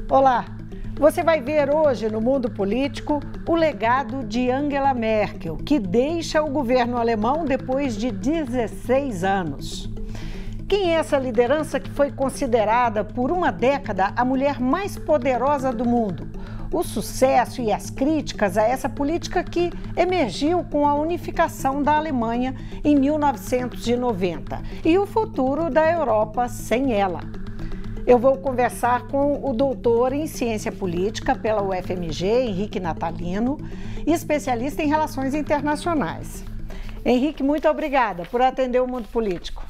Olá! Você vai ver hoje no mundo político o legado de Angela Merkel, que deixa o governo alemão depois de 16 anos. Quem é essa liderança que foi considerada por uma década a mulher mais poderosa do mundo? O sucesso e as críticas a essa política que emergiu com a unificação da Alemanha em 1990 e o futuro da Europa sem ela. Eu vou conversar com o doutor em Ciência Política pela UFMG, Henrique Natalino, e especialista em Relações Internacionais. Henrique, muito obrigada por atender o Mundo Político.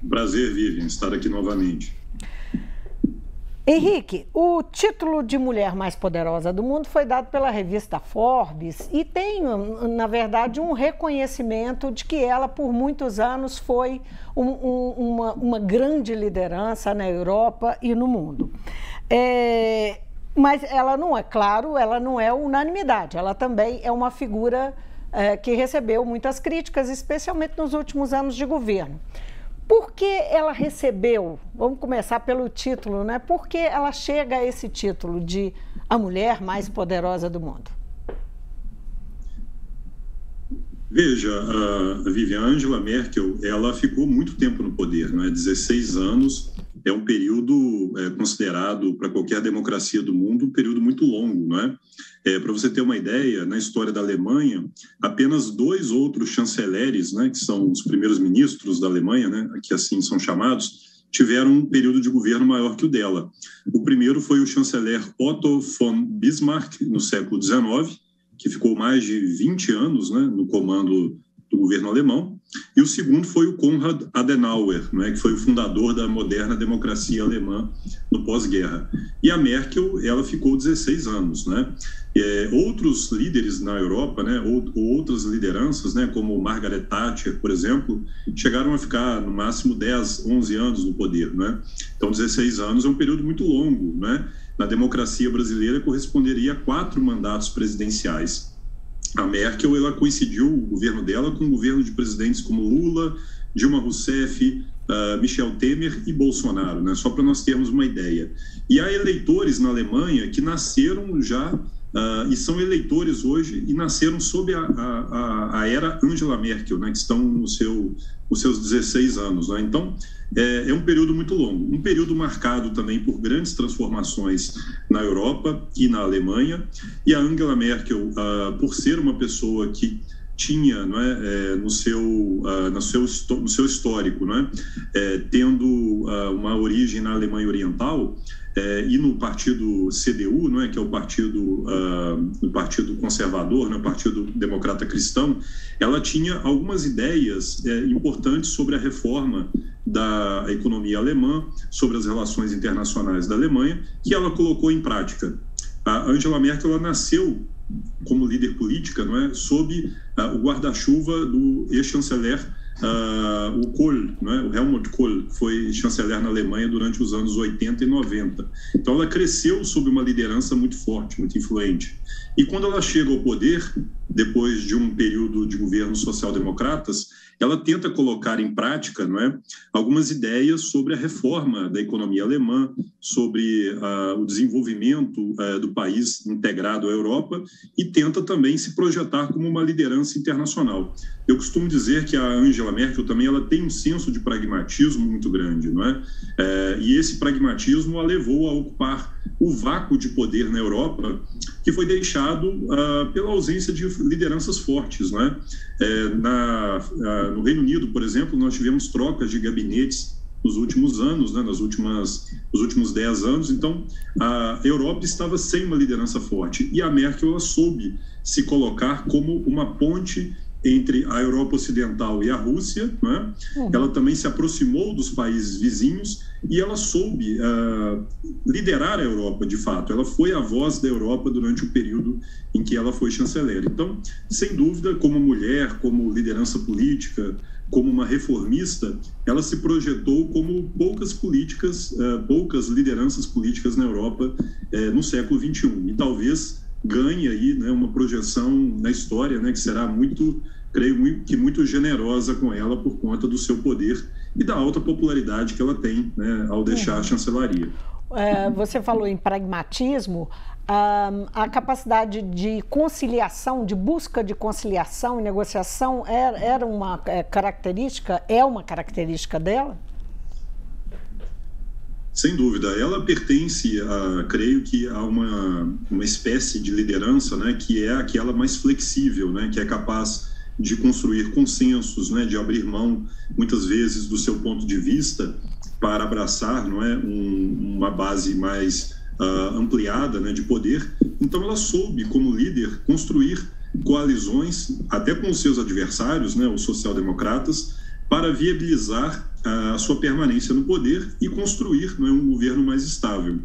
Prazer, Vivian, estar aqui novamente. Henrique, o título de mulher mais poderosa do mundo foi dado pela revista Forbes e tem, na verdade, um reconhecimento de que ela, por muitos anos, foi uma grande liderança na Europa e no mundo. Mas ela não é, claro, ela não é unanimidade, ela também é uma figura que recebeu muitas críticas, especialmente nos últimos anos de governo. Por que ela recebeu, vamos começar pelo título, né? Por que ela chega a esse título de a mulher mais poderosa do mundo? Veja, a Vivian, Angela Merkel, ela ficou muito tempo no poder, não é? 16 anos é um período considerado, para qualquer democracia do mundo, um período muito longo, não é? Para você ter uma ideia, na história da Alemanha, apenas 2 outros chanceleres, né, que são os primeiros ministros da Alemanha, né, que assim são chamados, tiveram um período de governo maior que o dela. O primeiro foi o chanceler Otto von Bismarck, no século XIX, que ficou mais de 20 anos, né, no comando do governo alemão, e o segundo foi o Konrad Adenauer, né, que foi o fundador da moderna democracia alemã no pós-guerra. E a Merkel, ela ficou 16 anos, né? Outros líderes na Europa, né, ou outras lideranças, né, como Margaret Thatcher, por exemplo, chegaram a ficar no máximo 10, 11 anos no poder, né? Então 16 anos é um período muito longo, né? Na democracia brasileira corresponderia a 4 mandatos presidenciais. A Merkel, ela coincidiu o governo dela com o governo de presidentes como Lula, Dilma Rousseff, Michel Temer e Bolsonaro, né? Só para nós termos uma ideia. E há eleitores na Alemanha que nasceram já e são eleitores hoje e nasceram sob a era Angela Merkel, né? Que estão nos seus 16 anos, né? Então, é um período muito longo, um período marcado também por grandes transformações na Europa e na Alemanha, e a Angela Merkel, por ser uma pessoa que tinha, não é, no seu histórico, não é, tendo uma origem na Alemanha Oriental, e no partido CDU, não é, que é o partido conservador, né, o Partido Democrata Cristão, ela tinha algumas ideias importantes sobre a reforma da economia alemã, sobre as relações internacionais da Alemanha, que ela colocou em prática. A Angela Merkel, ela nasceu como líder política, não é, sob o guarda-chuva do ex-chanceler o Kohl, não é? O Helmut Kohl, que foi chanceler na Alemanha durante os anos 80 e 90. Então ela cresceu sob uma liderança muito forte, muito influente. E quando ela chega ao poder, depois de um período de governos social-democratas, ela tenta colocar em prática, não é, algumas ideias sobre a reforma da economia alemã, sobre o desenvolvimento do país integrado à Europa, e tenta também se projetar como uma liderança internacional. Eu costumo dizer que a Angela Merkel também ela tem um senso de pragmatismo muito grande, não é? E esse pragmatismo a levou a ocupar o vácuo de poder na Europa, que foi deixado pela ausência de lideranças fortes, não é? No Reino Unido, por exemplo, nós tivemos trocas de gabinetes nos últimos anos, né, nos últimos 10 anos, então a Europa estava sem uma liderança forte, e a Merkel ela soube se colocar como uma ponte entre a Europa Ocidental e a Rússia, não é? Ela também se aproximou dos países vizinhos e ela soube liderar a Europa, de fato. Ela foi a voz da Europa durante o período em que ela foi chanceler. Então, sem dúvida, como mulher, como liderança política, como uma reformista, ela se projetou como poucas lideranças políticas na Europa no século XXI. E talvez ganhe aí, né, uma projeção na história, né, que será muito generosa com ela por conta do seu poder e da alta popularidade que ela tem, né, ao deixar a chancelaria. você falou em pragmatismo, a capacidade de conciliação, de busca de conciliação e negociação era uma característica, é uma característica dela? Sem dúvida, ela pertence, creio que, a uma espécie de liderança, né, que é aquela mais flexível, né, que é capaz de construir consensos, né, de abrir mão, muitas vezes, do seu ponto de vista para abraçar, não é, uma base mais ampliada, né, de poder. Então, ela soube, como líder, construir coalizões, até com os seus adversários, né, os social-democratas, para viabilizar a sua permanência no poder e construir, não é, um governo mais estável.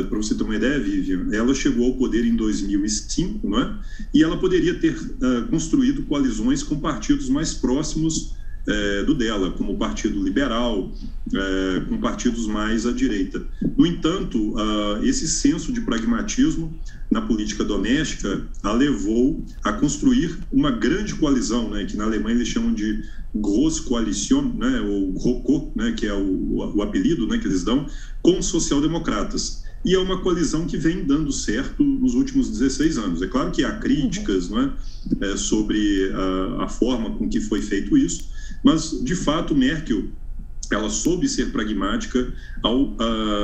Para você ter uma ideia, Vivian, ela chegou ao poder em 2005, não é? E ela poderia ter construído coalizões com partidos mais próximos do dela, como o Partido Liberal, com partidos mais à direita. No entanto, esse senso de pragmatismo na política doméstica a levou a construir uma grande coalizão, né, que na Alemanha eles chamam de Großkoalition, né, ou GroKo, né, que é o apelido, né, que eles dão, com social-democratas. E é uma coalizão que vem dando certo nos últimos 16 anos. É claro que há críticas, não é, sobre a forma com que foi feito isso, mas, de fato, Merkel, ela soube ser pragmática ao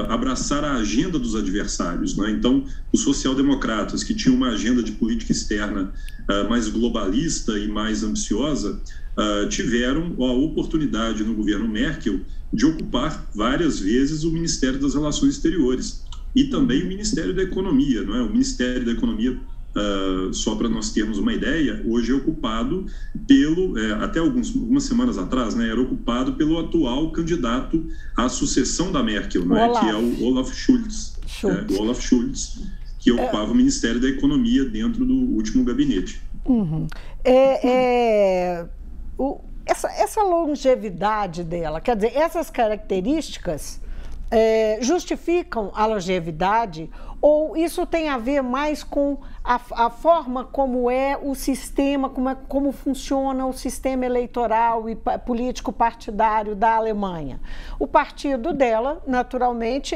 abraçar a agenda dos adversários, né? Então, os social-democratas, que tinham uma agenda de política externa mais globalista e mais ambiciosa, tiveram a oportunidade no governo Merkel de ocupar várias vezes o Ministério das Relações Exteriores e também o Ministério da Economia, não é? O Ministério da Economia, só para nós termos uma ideia, hoje é ocupado pelo, até algumas semanas atrás, né, era ocupado pelo atual candidato à sucessão da Merkel, né, que é o Olaf Scholz. O Olaf Scholz, que ocupava o Ministério da Economia dentro do último gabinete. Uhum. Essa longevidade dela, quer dizer, essas características justificam a longevidade, ou isso tem a ver mais com a forma como é o sistema, como funciona o sistema eleitoral e político partidário da Alemanha? O partido dela, naturalmente,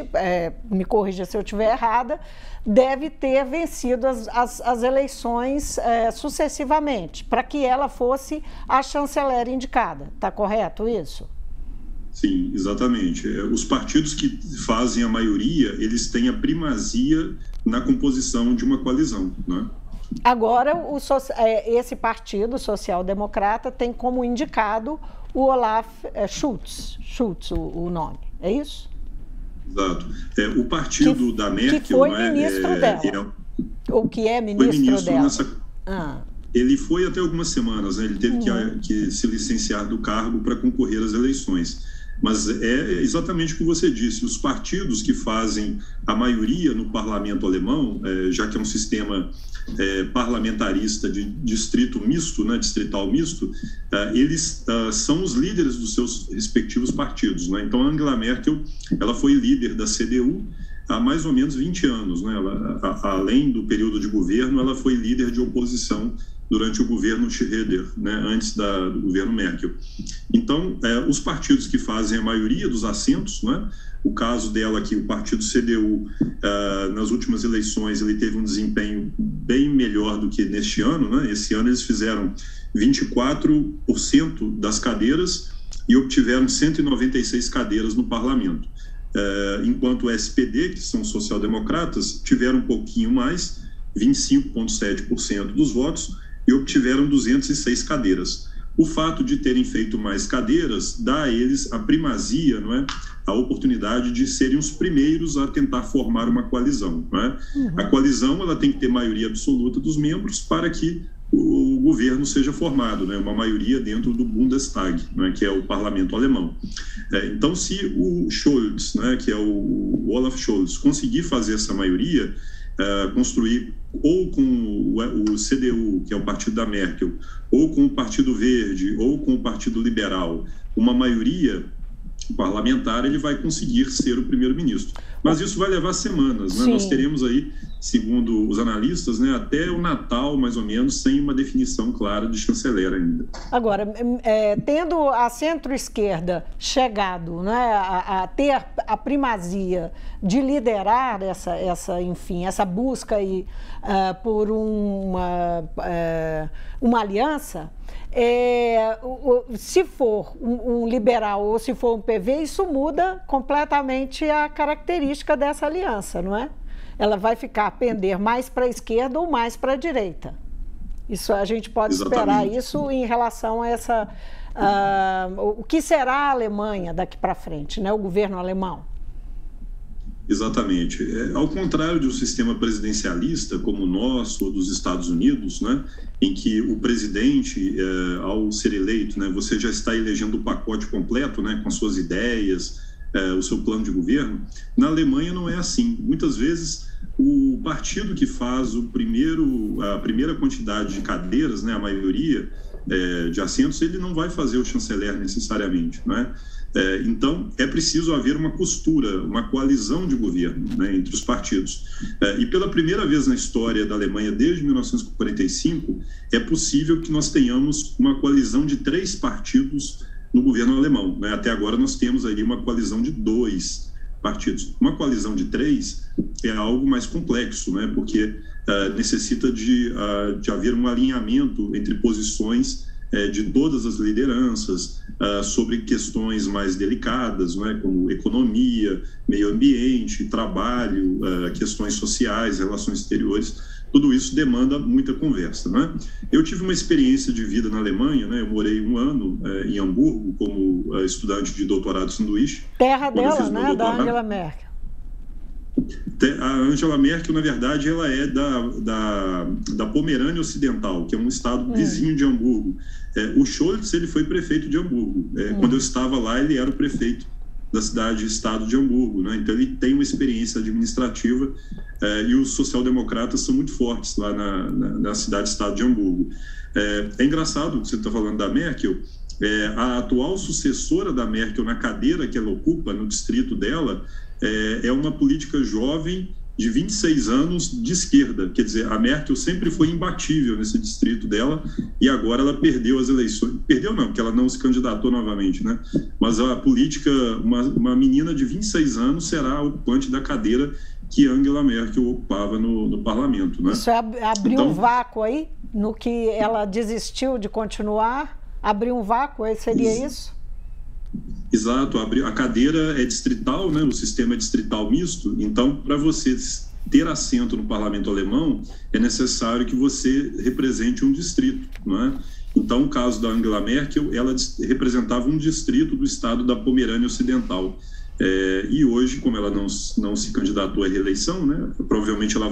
me corrija se eu estiver errada, deve ter vencido as eleições sucessivamente, para que ela fosse a chanceler indicada. Está correto isso? Sim, exatamente. Os partidos que fazem a maioria, eles têm a primazia na composição de uma coalizão, né? Agora, esse partido social-democrata tem como indicado o Olaf Scholz, o nome, é isso? Exato. O partido da Merkel... Que foi ministro dela, ou que é ministro dela. Ele foi até algumas semanas, né? Ele teve que se licenciar do cargo para concorrer às eleições. Mas é exatamente o que você disse, os partidos que fazem a maioria no parlamento alemão, já que é um sistema parlamentarista de distrito misto, né, distrital misto, eles são os líderes dos seus respectivos partidos, né? Então, a Angela Merkel, ela foi líder da CDU há mais ou menos 20 anos, né? Além do período de governo, ela foi líder de oposição durante o governo Schröder, né, antes do governo Merkel. Então, os partidos que fazem a maioria dos assentos, né, o caso dela aqui, o partido CDU, nas últimas eleições, ele teve um desempenho bem melhor do que neste ano, né? Esse ano eles fizeram 24% das cadeiras e obtiveram 196 cadeiras no parlamento. Enquanto o SPD, que são social-democratas, tiveram um pouquinho mais, 25,7% dos votos, e obtiveram 206 cadeiras. O fato de terem feito mais cadeiras dá a eles a primazia, não é? A oportunidade de serem os primeiros a tentar formar uma coalizão, não é? A coalizão, ela tem que ter maioria absoluta dos membros para que o governo seja formado, né? Uma maioria dentro do Bundestag, não é? Que é o parlamento alemão. Então, se o Scholz, né, que é o Olaf Scholz, conseguir fazer essa maioria, construir ou com o CDU, que é o partido da Merkel, ou com o Partido Verde, ou com o Partido Liberal, uma maioria parlamentar, ele vai conseguir ser o primeiro-ministro. Mas isso vai levar semanas, né? Nós teremos aí, segundo os analistas, né, até o Natal, mais ou menos, sem uma definição clara de chanceler ainda. Agora, tendo a centro-esquerda chegado, né, a ter a primazia de liderar essa busca aí, por uma aliança, se for um liberal ou se for um PV, isso muda completamente a característica dessa aliança, não é? Ela vai ficar a pender mais para a esquerda ou mais para a direita. Isso a gente pode esperar isso em relação a o que será a Alemanha daqui para frente, né? O governo alemão. Exatamente. Ao contrário de um sistema presidencialista como o nosso ou dos Estados Unidos, né, em que o presidente, ao ser eleito, né, você já está elegendo o pacote completo, né, com suas ideias, o seu plano de governo. Na Alemanha não é assim. Muitas vezes o partido que faz a primeira quantidade de cadeiras, né, a maioria de assentos, ele não vai fazer o chanceler necessariamente, né? Então, é preciso haver uma costura, uma coalizão de governo, né, entre os partidos. E pela primeira vez na história da Alemanha, desde 1945, é possível que nós tenhamos uma coalizão de 3 partidos no governo alemão, né? Até agora nós temos aí uma coalizão de 2 partidos. Uma coalizão de 3 é algo mais complexo, né? Porque necessita de haver um alinhamento entre posições de todas as lideranças sobre questões mais delicadas, né, como economia, meio ambiente, trabalho, questões sociais, relações exteriores. Tudo isso demanda muita conversa, né? Eu tive uma experiência de vida na Alemanha, né? Eu morei 1 ano em Hamburgo como estudante de doutorado sanduíche. Terra dela, né? Da Angela Merkel. A Angela Merkel, na verdade, ela é da Pomerânia Ocidental, que é um estado vizinho de Hamburgo. O Scholz, ele foi prefeito de Hamburgo. Quando eu estava lá, ele era o prefeito da cidade-estado de Hamburgo, né? Então, ele tem uma experiência administrativa e os social-democratas são muito fortes lá na cidade-estado de Hamburgo. É engraçado que você está falando da Merkel. A atual sucessora da Merkel na cadeira que ela ocupa, no distrito dela, é uma política jovem de 26 anos de esquerda. Quer dizer, a Merkel sempre foi imbatível nesse distrito dela e agora ela perdeu as eleições. Perdeu não, porque ela não se candidatou novamente, né? Mas a política, uma menina de 26 anos será a ocupante da cadeira que Angela Merkel ocupava no parlamento, né? Isso abriu um vácuo aí, no que ela desistiu de continuar? Abriu um vácuo aí, seria isso? Exato, a cadeira é distrital, né? O sistema é distrital misto, então para você ter assento no parlamento alemão é necessário que você represente um distrito, não é? Então, o caso da Angela Merkel, ela representava um distrito do estado da Pomerânia Ocidental. E hoje, como ela não se candidatou à reeleição, né? Provavelmente ela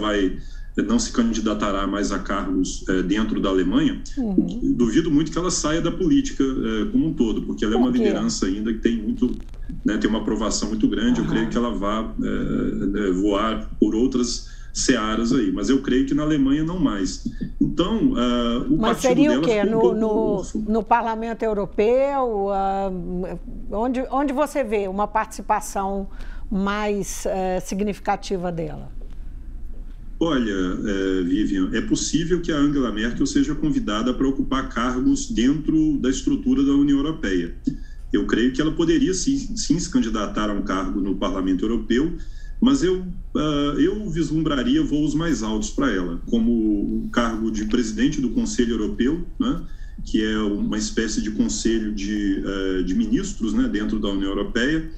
não se candidatará mais a cargos dentro da Alemanha. Duvido muito que ela saia da política como um todo, porque ela é uma liderança ainda que tem tem uma aprovação muito grande. Eu creio que ela vá voar por outras searas aí, mas eu creio que na Alemanha não mais. Então, o mas partido seria dela o quê? ficou No Parlamento Europeu? Onde você vê uma participação mais significativa dela? Olha, Vivian, é possível que a Angela Merkel seja convidada para ocupar cargos dentro da estrutura da União Europeia. Eu creio que ela poderia sim se candidatar a um cargo no Parlamento Europeu, mas eu vislumbraria voos mais altos para ela, como o cargo de presidente do Conselho Europeu, né, que é uma espécie de conselho de ministros, né, dentro da União Europeia,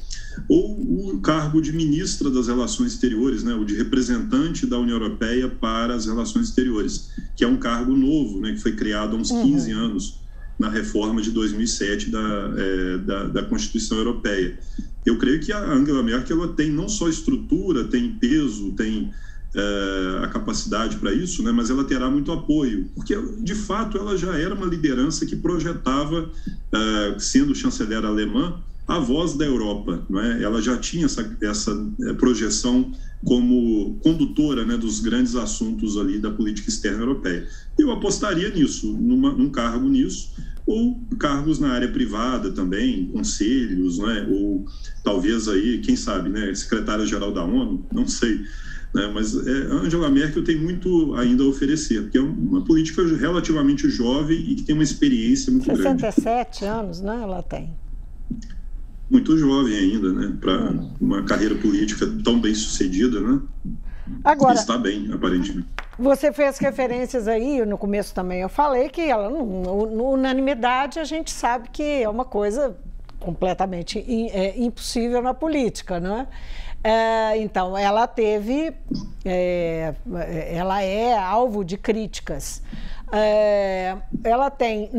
ou o cargo de ministra das Relações Exteriores, né, o de representante da União Europeia para as Relações Exteriores, que é um cargo novo, né, que foi criado há uns 15 anos na reforma de 2007 da Constituição Europeia. Eu creio que a Angela Merkel ela tem não só estrutura, tem peso, tem a capacidade para isso, né, mas ela terá muito apoio, porque, de fato, ela já era uma liderança que projetava, sendo chanceler alemã, a voz da Europa, não é? Ela já tinha essa projeção como condutora, né, dos grandes assuntos ali da política externa europeia. Eu apostaria nisso, num cargo nisso, ou cargos na área privada também, conselhos, né? Ou talvez aí, quem sabe, né? Secretária-geral da ONU, não sei. Né? Mas Angela Merkel tem muito ainda a oferecer, porque é uma política relativamente jovem e que tem uma experiência muito grande. 67 anos, né? Ela tem. Muito jovem ainda, né? Para uma carreira política tão bem sucedida, né? Agora, está bem, aparentemente. Você fez referências aí, no começo também eu falei que ela, unanimidade, a gente sabe que é uma coisa completamente impossível na política, não é? Então, ela ela é alvo de críticas. Ela tem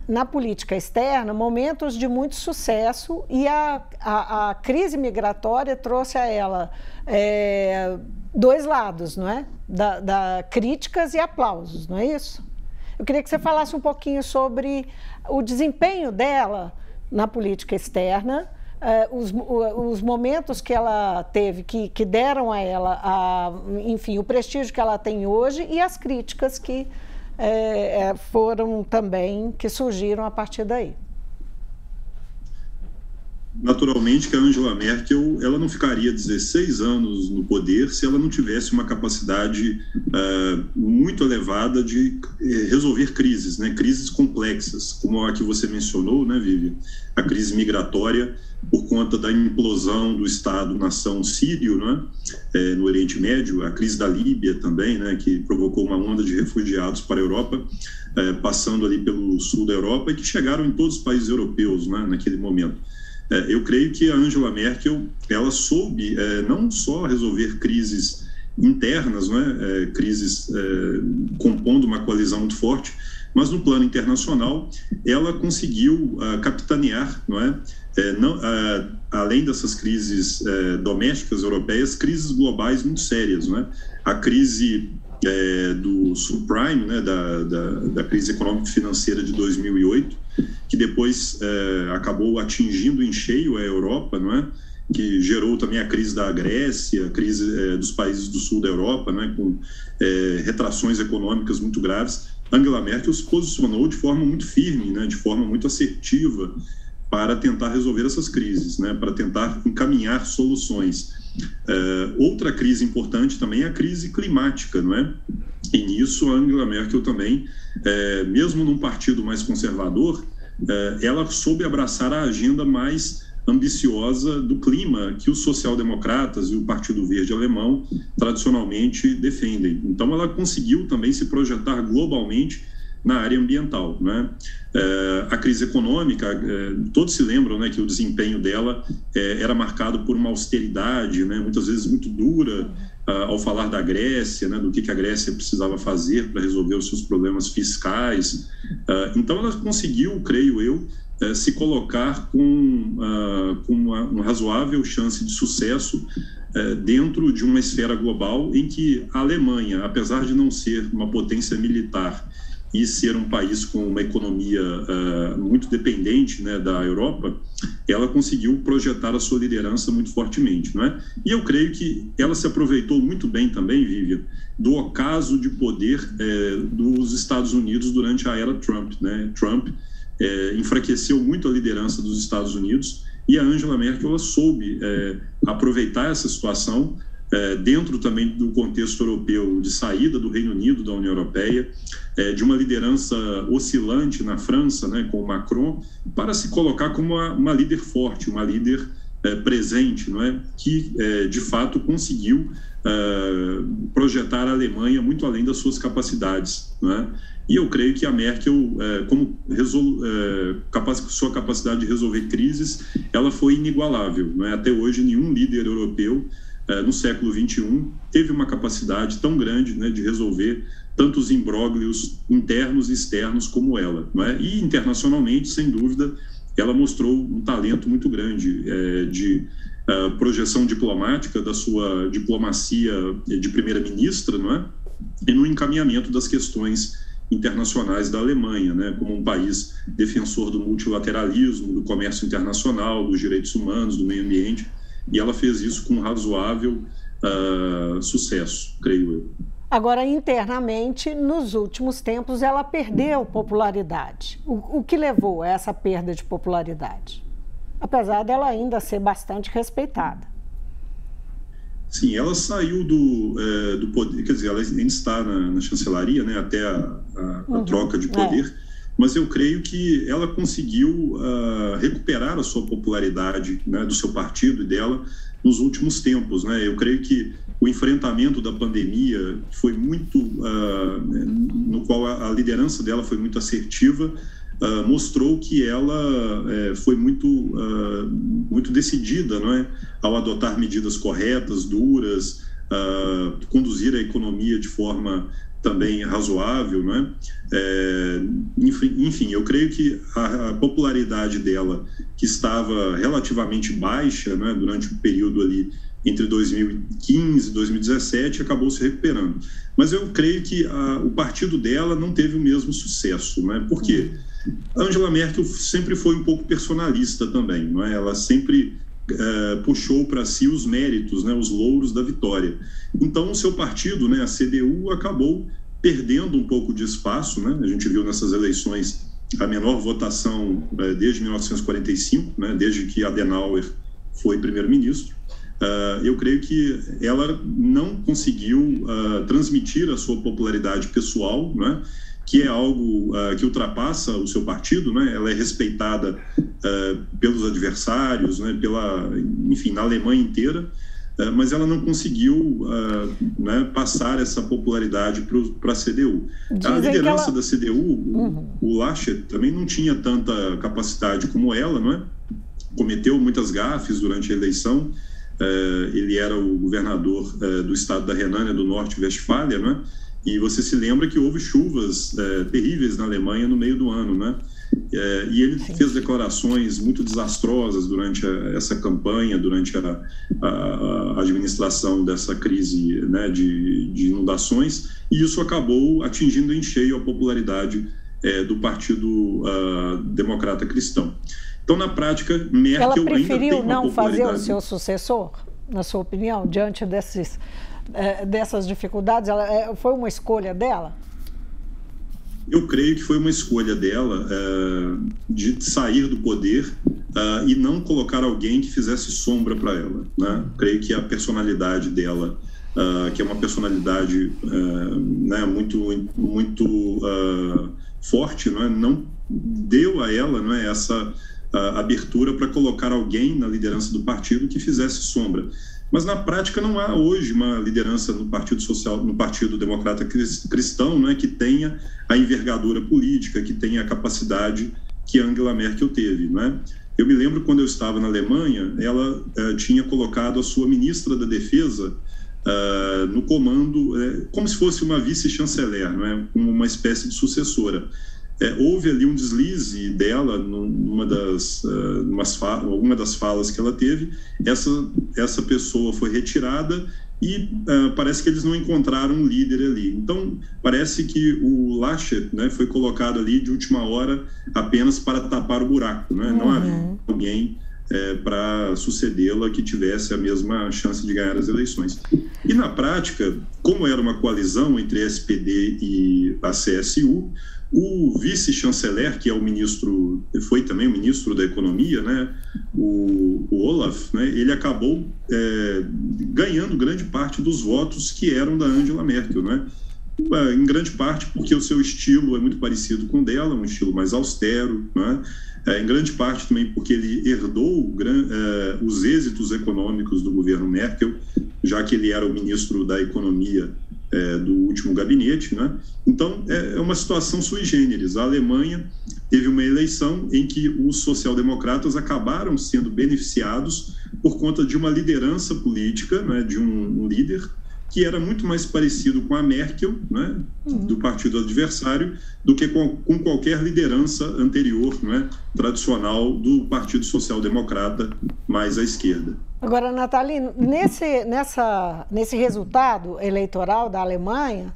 na política externa momentos de muito sucesso e a crise migratória trouxe a ela dois lados, não é? Da críticas e aplausos, não é isso? Eu queria que você falasse um pouquinho sobre o desempenho dela na política externa, os momentos que ela teve, que deram a ela, enfim, o prestígio que ela tem hoje e as críticas que foram também, que surgiram a partir daí. Naturalmente que a Angela Merkel, ela não ficaria 16 anos no poder se ela não tivesse uma capacidade muito elevada de resolver crises, né? Crises complexas, como a que você mencionou, né, Vivi? A crise migratória por conta da implosão do Estado-nação sírio, né? No Oriente Médio, a crise da Líbia também, né? Que provocou uma onda de refugiados para a Europa, passando ali pelo sul da Europa e que chegaram em todos os países europeus, né, naquele momento. Eu creio que a Angela Merkel, ela soube não só resolver crises internas, né, crises compondo uma coalizão muito forte, mas no plano internacional ela conseguiu capitanear, não é? Além dessas crises domésticas europeias, crises globais muito sérias, não é? A crise do subprime, né, da crise econômico-financeira de 2008, que depois acabou atingindo em cheio a Europa, não é? Que gerou também a crise da Grécia, a crise dos países do sul da Europa, né, com retrações econômicas muito graves. Angela Merkel se posicionou de forma muito firme, né, de forma muito assertiva para tentar resolver essas crises, né, para tentar encaminhar soluções. Outra crise importante também é a crise climática, não é? E nisso a Angela Merkel também, mesmo num partido mais conservador, ela soube abraçar a agenda mais ambiciosa do clima que os social-democratas e o Partido Verde alemão tradicionalmente defendem. Então ela conseguiu também se projetar globalmente na área ambiental, né? A crise econômica, todos se lembram, né, que o desempenho dela era marcado por uma austeridade, né, muitas vezes muito dura, ao falar da Grécia, né, do que a Grécia precisava fazer para resolver os seus problemas fiscais. Então ela conseguiu, creio eu, se colocar com uma razoável chance de sucesso dentro de uma esfera global em que a Alemanha, apesar de não ser uma potência militar e ser um país com uma economia muito dependente, né, da Europa, ela conseguiu projetar a sua liderança muito fortemente, não é? E eu creio que ela se aproveitou muito bem também, Vivian, do ocaso de poder dos Estados Unidos durante a era Trump, né? Trump enfraqueceu muito a liderança dos Estados Unidos e a Angela Merkel ela soube aproveitar essa situação dentro também do contexto europeu de saída do Reino Unido da União Europeia, de uma liderança oscilante na França, né, com Macron, para se colocar como uma líder forte, uma líder presente, não é? Que de fato conseguiu projetar a Alemanha muito além das suas capacidades, não é? E eu creio que a Merkel, como sua capacidade de resolver crises, ela foi inigualável, não é? Até hoje nenhum líder europeu no século XXI teve uma capacidade tão grande, né, de resolver tantos imbróglios internos e externos como ela, não é? E internacionalmente, sem dúvida, ela mostrou um talento muito grande de projeção diplomática da sua diplomacia de primeira-ministra, não é? E no encaminhamento das questões internacionais da Alemanha, né, como um país defensor do multilateralismo, do comércio internacional, dos direitos humanos, do meio ambiente, e ela fez isso com razoável sucesso, creio eu. Agora, internamente, nos últimos tempos, ela perdeu popularidade. O que levou a essa perda de popularidade? Apesar dela ainda ser bastante respeitada. Sim, ela saiu do poder, quer dizer, ela ainda está na chancelaria, né, até a troca de poder, mas eu creio que ela conseguiu recuperar a sua popularidade, né, do seu partido e dela nos últimos tempos, né? Eu creio que o enfrentamento da pandemia foi muito, no qual a liderança dela foi muito assertiva, mostrou que ela foi muito decidida, não é? Ao adotar medidas corretas, duras, conduzir a economia de forma também razoável, não é? Enfim, eu creio que a popularidade dela, que estava relativamente baixa, né, durante o período ali entre 2015 e 2017, acabou se recuperando. Mas eu creio que o partido dela não teve o mesmo sucesso, não é? Por quê? Angela Merkel sempre foi um pouco personalista também, não é? Ela sempre puxou para si os méritos, né, os louros da vitória. Então, o seu partido, né, a CDU, acabou perdendo um pouco de espaço, né? A gente viu nessas eleições a menor votação desde 1945, né, desde que Adenauer foi primeiro-ministro. Eu creio que ela não conseguiu transmitir a sua popularidade pessoal, né, que é algo que ultrapassa o seu partido, né? Ela é respeitada pelos adversários, né? Enfim, na Alemanha inteira, mas ela não conseguiu né, passar essa popularidade para a CDU. A liderança da CDU, o Laschet, também não tinha tanta capacidade como ela, não é? Cometeu muitas gafes durante a eleição. Ele era o governador do estado da Renânia do Norte-Westfália, não é? E você se lembra que houve chuvas terríveis na Alemanha no meio do ano, né? E ele fez declarações muito desastrosas durante essa campanha, durante a administração dessa crise, né, de inundações, e isso acabou atingindo em cheio a popularidade do Partido Democrata Cristão. Então, na prática, Merkel ela ainda tem uma popularidade. Ela preferiu não fazer o seu sucessor, na sua opinião, diante dessas dificuldades? Foi uma escolha dela? Eu creio que foi uma escolha dela de sair do poder e não colocar alguém que fizesse sombra para ela, né? Creio que a personalidade dela, que é uma personalidade né, muito forte, não deu a ela, não é, essa abertura para colocar alguém na liderança do partido que fizesse sombra. Mas na prática não há hoje uma liderança no Partido Democrata Cristão, né, que tenha a envergadura política, que tenha a capacidade que Angela Merkel teve, né? Eu me lembro quando eu estava na Alemanha, ela tinha colocado a sua ministra da Defesa no comando, como se fosse uma vice-chanceler, né, como uma espécie de sucessora. Houve ali um deslize dela numa das falas que ela teve. Essa pessoa foi retirada e parece que eles não encontraram um líder ali. Então, parece que o Laschet, né, foi colocado ali de última hora apenas para tapar o buraco, né? Não havia alguém para sucedê-la que tivesse a mesma chance de ganhar as eleições. E na prática, como era uma coalizão entre a SPD e a CSU, o vice-chanceler, que é o ministro, foi também o ministro da Economia, né, o Olaf, né, ele acabou ganhando grande parte dos votos que eram da Angela Merkel, né, em grande parte porque o seu estilo é muito parecido com o dela, um estilo mais austero, né, em grande parte também porque ele herdou os êxitos econômicos do governo Merkel, já que ele era o ministro da Economia do último gabinete, né? Então, é uma situação sui generis. A Alemanha teve uma eleição em que os social-democratas acabaram sendo beneficiados por conta de uma liderança política, né, de um líder que era muito mais parecido com a Merkel, né, do partido adversário, do que com qualquer liderança anterior, né, tradicional do Partido Social-Democrata mais à esquerda. Agora, Nathalie, nesse resultado eleitoral da Alemanha,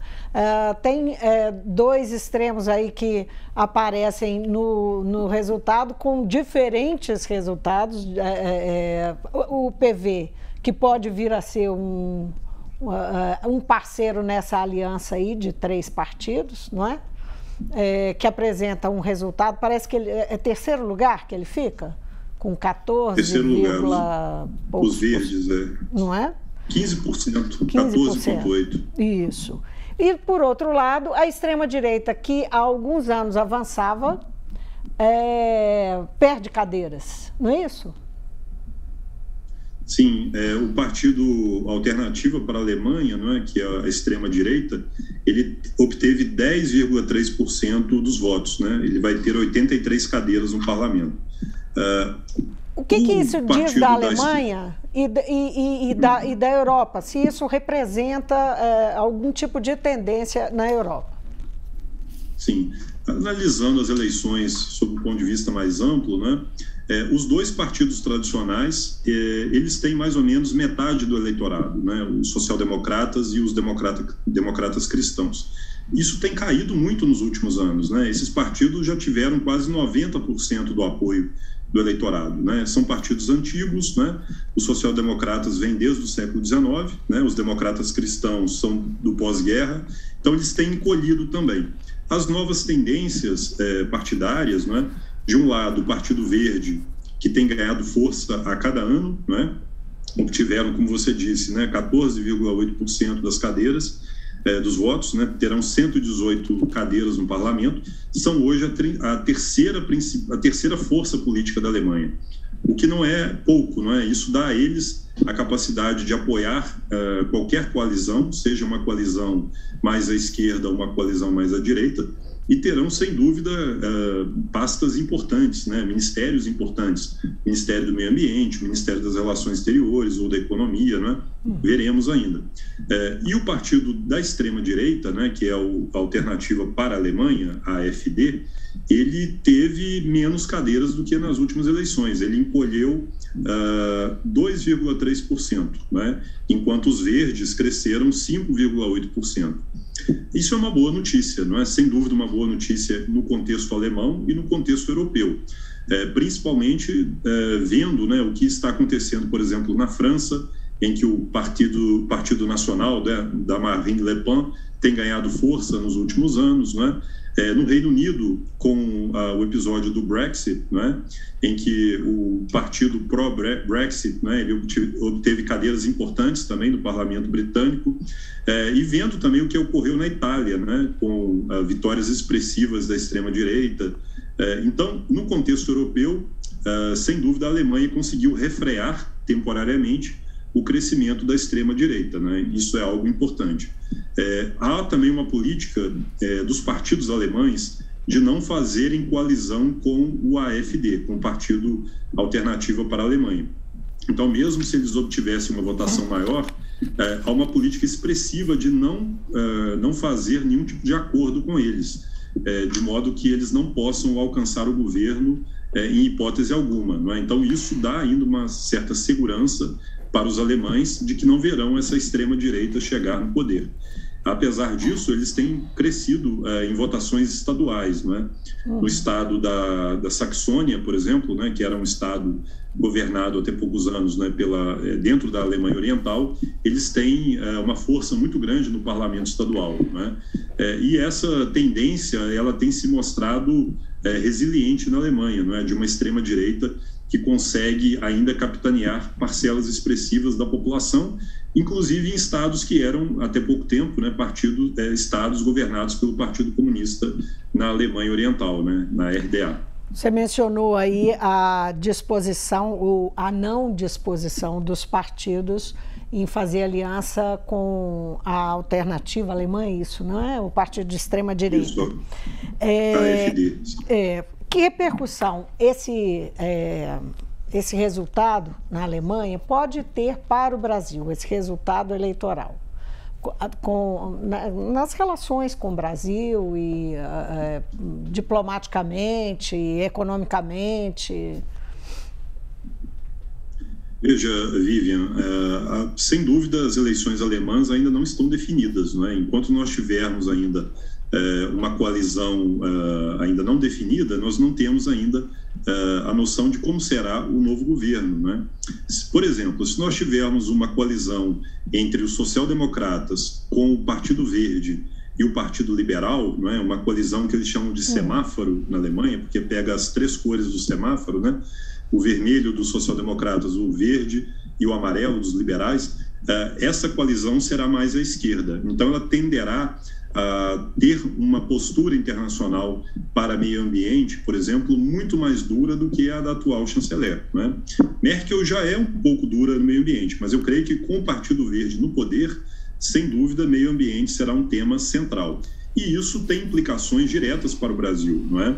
tem dois extremos aí que aparecem no resultado com diferentes resultados. O PV, que pode vir a ser um um parceiro nessa aliança aí de 3 partidos, não é? Que apresenta um resultado, parece que é terceiro lugar que ele fica, com 14, terceiro lugar, os verdes, não é? 15%, 14,8%. Isso. E, por outro lado, a extrema-direita, que há alguns anos avançava, perde cadeiras, não é isso? Sim, o Partido Alternativa para a Alemanha, não é, que é a extrema-direita, ele obteve 10,3% dos votos, né? Ele vai ter 83 cadeiras no parlamento. O que isso diz da Alemanha e da Europa? Se isso representa algum tipo de tendência na Europa? Sim, analisando as eleições sob o ponto de vista mais amplo, né? Os 2 partidos tradicionais, eles têm mais ou menos metade do eleitorado, né? Os social-democratas e os democratas cristãos. Isso tem caído muito nos últimos anos, né? Esses partidos já tiveram quase 90% do apoio do eleitorado, né? São partidos antigos, né? Os social-democratas vêm desde o século XIX, né? Os democratas cristãos são do pós-guerra, então eles têm encolhido também. As novas tendências partidárias, né? De um lado, o Partido Verde, que tem ganhado força a cada ano, né? Obtiveram, como você disse, né? 14,8% das cadeiras, dos votos, né? Terão 118 cadeiras no parlamento, são hoje a terceira força política da Alemanha, o que não é pouco, não é? Isso dá a eles a capacidade de apoiar qualquer coalizão, seja uma coalizão mais à esquerda ou uma coalizão mais à direita, e terão, sem dúvida, pastas importantes, né? Ministérios importantes, Ministério do Meio Ambiente, Ministério das Relações Exteriores ou da Economia, né? Veremos ainda. E o partido da extrema-direita, né, que é a Alternativa para a Alemanha, a AfD, ele teve menos cadeiras do que nas últimas eleições, ele encolheu 2,3%, né? Enquanto os verdes cresceram 5,8%. Isso é uma boa notícia, não é? Sem dúvida uma boa notícia no contexto alemão e no contexto europeu, principalmente vendo, né, o que está acontecendo, por exemplo, na França, em que o Partido Nacional, né, da Marine Le Pen tem ganhado força nos últimos anos, né? No Reino Unido, com o episódio do Brexit, né, em que o partido pró-Brexit, né, ele obteve cadeiras importantes também do parlamento britânico, e vendo também o que ocorreu na Itália, né, com vitórias expressivas da extrema-direita. Então, no contexto europeu, sem dúvida, a Alemanha conseguiu refrear temporariamente o crescimento da extrema-direita, né? Isso é algo importante. Há também uma política dos partidos alemães de não fazerem coalizão com o AfD, com o Partido Alternativa para a Alemanha. Então, mesmo se eles obtivessem uma votação maior, há uma política expressiva de não fazer nenhum tipo de acordo com eles, de modo que eles não possam alcançar o governo em hipótese alguma, não é? Então, isso dá ainda uma certa segurança para os alemães de que não verão essa extrema-direita chegar no poder. Apesar disso, eles têm crescido em votações estaduais, não é? No estado da Saxônia, por exemplo, né, que era um estado governado até poucos anos, né, dentro da Alemanha Oriental, eles têm uma força muito grande no parlamento estadual, né? E essa tendência ela tem se mostrado resiliente na Alemanha, não é? De uma extrema-direita que consegue ainda capitanear parcelas expressivas da população, inclusive em estados que eram, até pouco tempo, né, estados governados pelo Partido Comunista na Alemanha Oriental, né, na RDA. Você mencionou aí a disposição ou a não disposição dos partidos em fazer aliança com a Alternativa Alemã, isso, não é? O partido de extrema-direita. Isso, a AfD. Que repercussão esse resultado na Alemanha pode ter para o Brasil, esse resultado eleitoral, nas relações com o Brasil e diplomaticamente, economicamente? Veja, Vivian, sem dúvida as eleições alemãs ainda não estão definidas, não é? Enquanto nós tivermos ainda uma coalizão ainda não definida, nós não temos ainda a noção de como será o novo governo, né? Por exemplo, se nós tivermos uma coalizão entre os social-democratas com o Partido Verde e o Partido Liberal, não é? Uma coalizão que eles chamam de semáforo na Alemanha, porque pega as 3 cores do semáforo, né? O vermelho dos social-democratas, o verde e o amarelo dos liberais. Essa coalizão será mais à esquerda, então ela tenderá a ter uma postura internacional para meio ambiente, por exemplo, muito mais dura do que a da atual chanceler, né? Merkel já é um pouco dura no meio ambiente, mas eu creio que com o Partido Verde no poder, sem dúvida, meio ambiente será um tema central. E isso tem implicações diretas para o Brasil, não é?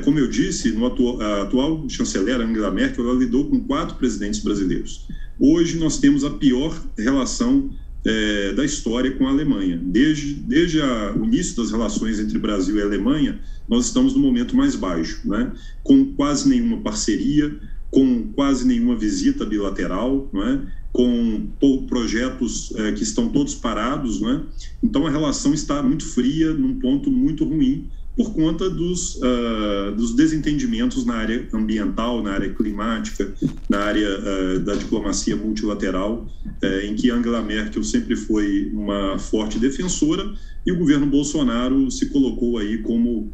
Como eu disse, a atual chanceler Angela Merkel, ela lidou com 4 presidentes brasileiros. Hoje nós temos a pior relação da história com a Alemanha. Desde o início das relações entre Brasil e Alemanha, nós estamos no momento mais baixo, né? Com quase nenhuma parceria, com quase nenhuma visita bilateral, não é? Com projetos que estão todos parados, não é? Então a relação está muito fria, num ponto muito ruim, por conta dos desentendimentos na área ambiental, na área climática, na área da diplomacia multilateral, em que Angela Merkel sempre foi uma forte defensora e o governo Bolsonaro se colocou aí como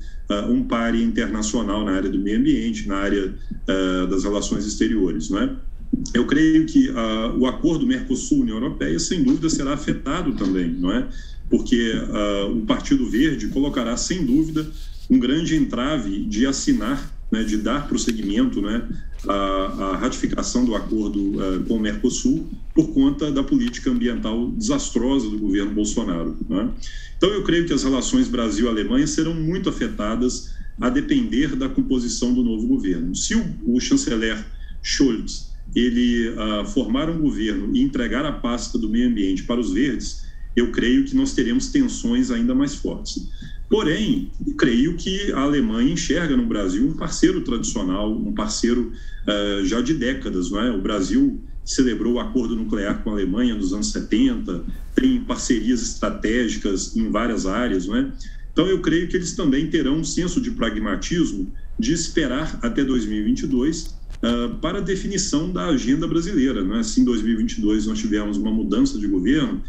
um pária internacional na área do meio ambiente, na área das relações exteriores, não é? Eu creio que o acordo Mercosul-União Europeia, sem dúvida, será afetado também, não é? Porque o Partido Verde colocará, sem dúvida, um grande entrave de assinar, né, de dar prosseguimento, né, à ratificação do acordo com o Mercosul por conta da política ambiental desastrosa do governo Bolsonaro, né? Então, eu creio que as relações Brasil-Alemanha serão muito afetadas a depender da composição do novo governo. Se o chanceler Scholz ele formar um governo e entregar a pasta do meio ambiente para os verdes, eu creio que nós teremos tensões ainda mais fortes. Porém, creio que a Alemanha enxerga no Brasil um parceiro tradicional, um parceiro já de décadas, não é? O Brasil celebrou o acordo nuclear com a Alemanha nos anos 70, tem parcerias estratégicas em várias áreas, não é? Então, eu creio que eles também terão um senso de pragmatismo de esperar até 2022 para a definição da agenda brasileira, não é? Se em 2022 nós tivermos uma mudança de governo,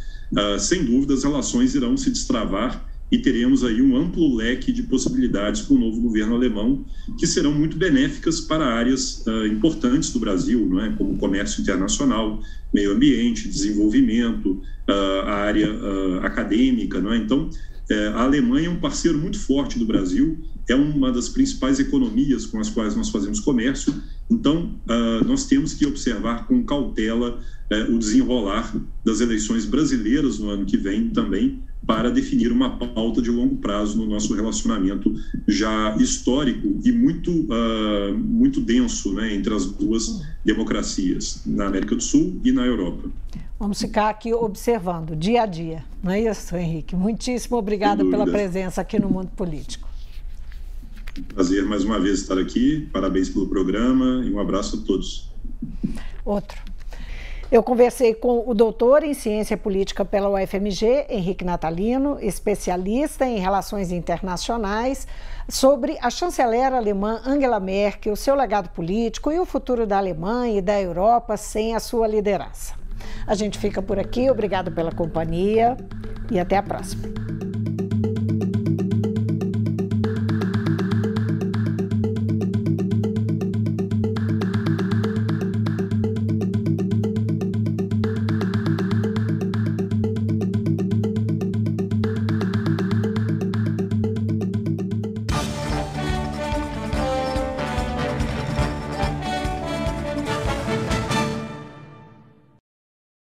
sem dúvida as relações irão se destravar e teremos aí um amplo leque de possibilidades com o novo governo alemão, que serão muito benéficas para áreas importantes do Brasil, não é? Como comércio internacional, meio ambiente, desenvolvimento, a área acadêmica, não é? Então, a Alemanha é um parceiro muito forte do Brasil, é uma das principais economias com as quais nós fazemos comércio, então nós temos que observar com cautela o desenrolar das eleições brasileiras no ano que vem também, para definir uma pauta de longo prazo no nosso relacionamento já histórico e muito denso, né, entre as duas democracias, na América do Sul e na Europa. Vamos ficar aqui observando, dia a dia, não é isso, Henrique? Muitíssimo obrigada pela presença aqui no Mundo Político. Prazer mais uma vez estar aqui, parabéns pelo programa e um abraço a todos. Outro. Eu conversei com o doutor em Ciência Política pela UFMG, Henrique Natalino, especialista em relações internacionais, sobre a chanceler alemã Angela Merkel, seu legado político e o futuro da Alemanha e da Europa sem a sua liderança. A gente fica por aqui, obrigado pela companhia e até a próxima.